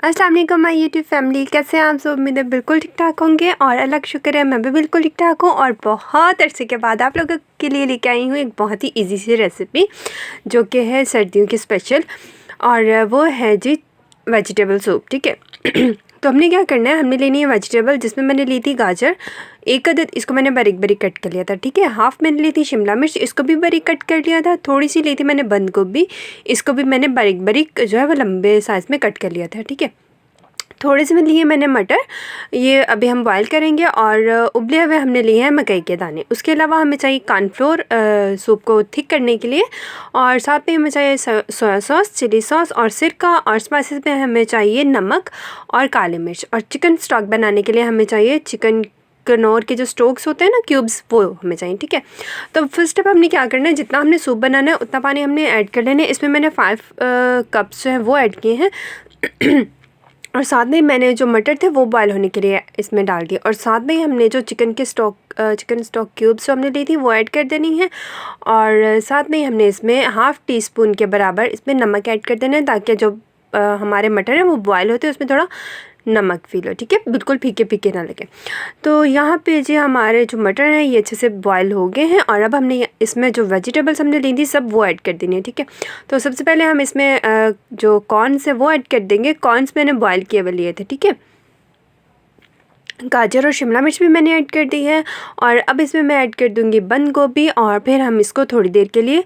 अस्सलाम वालेकुम my YouTube family, कैसे हैं आप सब। उम्मीद है बिल्कुल ठीक ठाक होंगे और अल्लाह का शुक्र है मैं भी बिल्कुल ठीक ठाक हूँ। और बहुत अरसे के बाद आप लोगों के लिए लेके आई हूँ एक बहुत ही इजी सी रेसिपी जो कि है सर्दियों की स्पेशल, और वो है जी वेजिटेबल सूप। ठीक है। तो हमने क्या करना है, हमने लेनी है वेजिटेबल, जिसमें मैंने ली थी गाजर एक अदद, इसको मैंने बारीक बारीक कट कर लिया था। ठीक है। हाफ़ मैंने ली थी शिमला मिर्च, इसको भी बारीक कट कर लिया था। थोड़ी सी ली थी मैंने बंद गोभी, इसको भी मैंने बारीक बारीक जो है वो लंबे साइज़ में कट कर लिया था। ठीक है। थोड़े से में लिए मैंने मटर, ये अभी हम बॉईल करेंगे। और उबले हुए हमने लिए हैं मकई के दाने। उसके अलावा हमें चाहिए कॉर्नफ्लोर सूप को थिक करने के लिए, और साथ में हमें चाहिए सोया सॉस, चिली सॉस और सिरका, और स्पाइसेस में हमें चाहिए नमक और काली मिर्च। और चिकन स्टॉक बनाने के लिए हमें चाहिए चिकन कनौर के जो स्टोक्स होते हैं ना, क्यूब्स, वो हमें चाहिए। ठीक है। तो फर्स्ट स्टेप हमने क्या करना है, जितना हमने सूप बनाना है उतना पानी हमने ऐड कर लेना है। इसमें मैंने 5 कप्स जो है वो ऐड किए हैं। और साथ में मैंने जो मटर थे वो बॉयल होने के लिए इसमें डाल दिए। और साथ में हमने जो चिकन स्टॉक क्यूब्स जो हमने ली थी वो ऐड कर देनी है। और साथ में हमने इसमें हाफ़ टी स्पून के बराबर इसमें नमक ऐड कर देना है, ताकि जो हमारे मटर हैं वो बॉयल होते हैं उसमें थोड़ा नमक फील हो। ठीक है। बिल्कुल फीके फीके ना लगे। तो यहाँ पे जी हमारे जो मटर हैं ये अच्छे से बॉयल हो गए हैं। और अब हमने इसमें जो वेजिटेबल्स हमने ली थी सब वो ऐड कर देनी है। ठीक है। तो सबसे पहले हम इसमें जो कॉर्न्स है वो ऐड कर देंगे। कॉर्न्स मैंने बॉयल किए हुए लिए थे। ठीक है। गाजर और शिमला मिर्च भी मैंने ऐड कर दी है। और अब इसमें मैं ऐड कर दूंगी बंद गोभी, और फिर हम इसको थोड़ी देर के लिए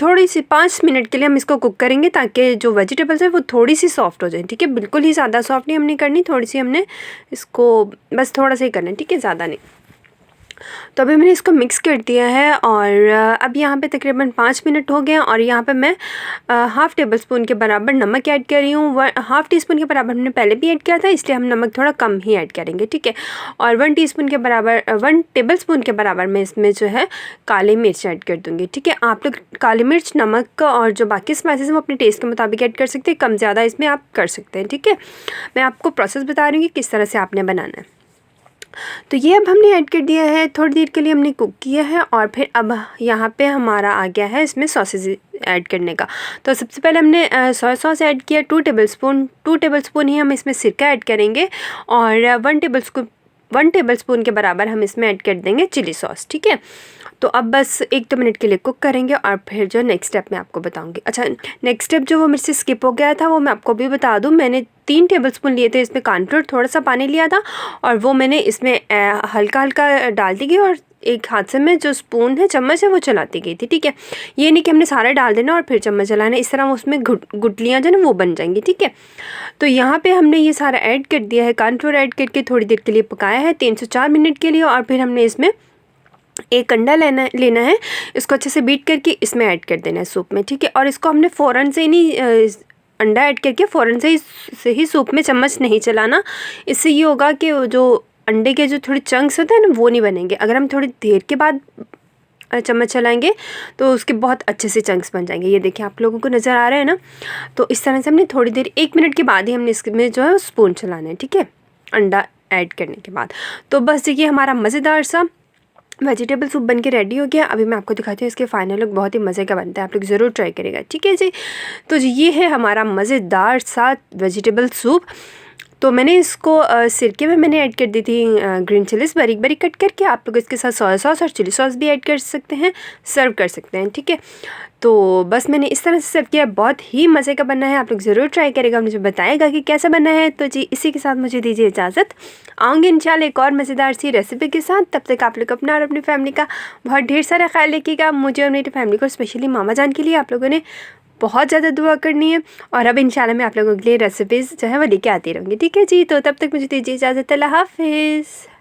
थोड़ी सी 5 मिनट के लिए हम इसको कुक करेंगे, ताकि जो वेजिटेबल्स है वो थोड़ी सी सॉफ्ट हो जाए। ठीक है। बिल्कुल ही ज़्यादा सॉफ्ट नहीं हमने करनी, थोड़ी सी हमने इसको बस थोड़ा सा ही करना है। ठीक है। ज़्यादा नहीं। तो अभी मैंने इसको मिक्स कर दिया है। और अब यहाँ पे तकरीबन 5 मिनट हो गए हैं। और यहाँ पे मैं हाफ़ टेबल स्पून के बराबर नमक ऐड कर रही हूँ। हाफ़ टी स्पून के बराबर हमने पहले भी ऐड किया था, इसलिए हम नमक थोड़ा कम ही ऐड करेंगे। ठीक है। और 1 टेबल स्पून के बराबर मैं इसमें जो है काली मिर्च ऐड कर दूँगी। ठीक है। आप लोग काली मिर्च, नमक और जो बाकी स्पाइसेस वो अपने टेस्ट के मुताबिक ऐड कर सकते हैं, कम ज़्यादा इसमें आप कर सकते हैं। ठीक है। मैं आपको प्रोसेस बता रही हूँ कि किस तरह से आपने बनाना है। तो ये अब हमने ऐड कर दिया है, थोड़ी देर के लिए हमने कुक किया है। और फिर अब यहाँ पे हमारा आ गया है इसमें सॉसेज ऐड करने का। तो सबसे पहले हमने सोया सॉस ऐड किया 2 टेबलस्पून ही हम इसमें सिरका ऐड करेंगे। और 1 टेबलस्पून के बराबर हम इसमें ऐड कर देंगे चिली सॉस। ठीक है। तो अब बस 1-2 मिनट के लिए कुक करेंगे, और फिर जो नेक्स्ट स्टेप मैं आपको बताऊंगी। अच्छा, नेक्स्ट स्टेप जो वो मेरे से स्किप हो गया था वो मैं आपको भी बता दूं। मैंने 3 टेबलस्पून लिए थे इसमें कॉर्नफ्लोर, थोड़ा सा पानी लिया था, और वो मैंने इसमें हल्का हल्का डालती गई, और एक हाथ से मैं जो स्पून है, चम्मच है, वो चलाती गई थी। ठीक है। ये नहीं कि हमने सारा डाल देना और फिर चम्मच चलाना, इस तरह उसमें गुटलियाँ जो ना वो बन जाएंगी। ठीक है। तो यहाँ पे हमने ये सारा ऐड कर दिया है, कॉर्नफ्लोर ऐड करके थोड़ी देर के लिए पकाया है 3 से 4 मिनट के लिए। और फिर हमने इसमें एक अंडा लेना है, इसको अच्छे से बीट करके इसमें ऐड कर देना है सूप में। ठीक है। और इसको हमने फ़ौरन से नहीं अंडा ऐड करके फ़ौरन से ही सूप में चम्मच नहीं चलाना। इससे ये होगा कि जो अंडे के जो थोड़े चंक्स होते हैं ना वो नहीं बनेंगे। अगर हम थोड़ी देर के बाद चम्मच चलाएंगे तो उसके बहुत अच्छे से चंक्स बन जाएंगे। ये देखिए आप लोगों को नज़र आ रहा है ना। तो इस तरह से हमने थोड़ी देर 1 मिनट के बाद ही हमने इसमें जो है स्पून चलाना है। ठीक है। अंडा ऐड करने के बाद। तो बस देखिए हमारा मज़ेदार सा वेजिटेबल सूप बन के रेडी हो गया। अभी मैं आपको दिखाती हूँ इसके फाइनल लुक, बहुत ही मज़े का बनता है, आप लोग ज़रूर ट्राई करेगा। ठीक है जी। तो जी ये है हमारा मज़ेदार सा वेजिटेबल सूप। तो मैंने इसको सिरके में मैंने ऐड कर दी थी ग्रीन चिलीज़ बारीक बारीक कट करके। आप लोग इसके साथ सोया सॉस और चिली सॉस भी ऐड कर सकते हैं, सर्व कर सकते हैं। ठीक है। तो बस मैंने इस तरह से सर्व किया, बहुत ही मज़े का बना है, आप लोग ज़रूर ट्राई करेगा, मुझे बताएगा कि कैसा बना है। तो जी इसी के साथ मुझे दीजिए इजाज़त, आऊँगी इंशाल्लाह एक और मज़ेदार सी रेसिपी के साथ। तब तक आप लोग अपना और अपनी फैमिली का बहुत ढेर सारा ख्याल रखिएगा। मुझे और मेरी फैमिली को, स्पेशली मामा जान के लिए आप लोगों ने बहुत ज़्यादा दुआ करनी है। और अब इंशाल्लाह मैं आप लोगों के लिए रेसिपीज़ जो है वो लेके आती रहूँगी। ठीक है जी। तो तब तक मुझे दीजिए इजाज़त, अल्लाह हाफ़िज़।